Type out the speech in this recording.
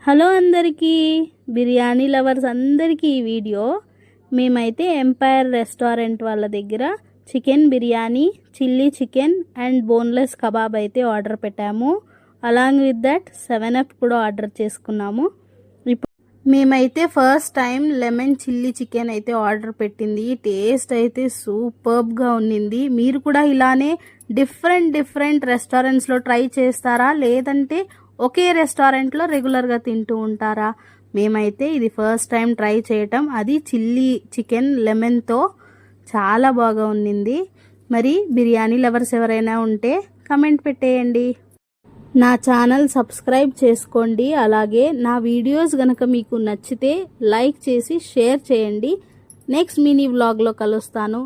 Hello అందరికీ, biryani lovers అందరికీ ఈ వీడియో. మేమైతే ఎంపైర్ రెస్టారెంట్ వాళ్ళ దగ్గర chicken biryani, chilli chicken and boneless kebab అయితే ఆర్డర్ పెట్టాము. అలాంగ్ విత్ దట్ 7up కూడా ఆర్డర్ చేసుకున్నాము. ఇప్పుడు మేమైతే first time lemon chilli chicken అయితే ఆర్డర్ పెట్టింది. టేస్ట్ అయితే సూపర్బ్గా ఉన్నింది. మీరు కూడా ఇలానే డిఫరెంట్ రెస్టారెంట్స్లో ట్రై చేస్తారా, లేదంటే ఒకే రెస్టారెంట్లో రెగ్యులర్గా తింటూ ఉంటారా? మేమైతే ఇది ఫస్ట్ టైం ట్రై చేయటం, అది చిల్లీ చికెన్ లెమన్తో చాలా బాగా ఉన్నింది. మరి బిర్యానీ లవర్స్ ఎవరైనా ఉంటే కమెంట్ పెట్టేయండి. నా ఛానల్ సబ్స్క్రైబ్ చేసుకోండి. అలాగే నా వీడియోస్ గనక మీకు నచ్చితే లైక్ చేసి షేర్ చేయండి. నెక్స్ట్ మినీ వ్లాగ్లో కలుస్తాను.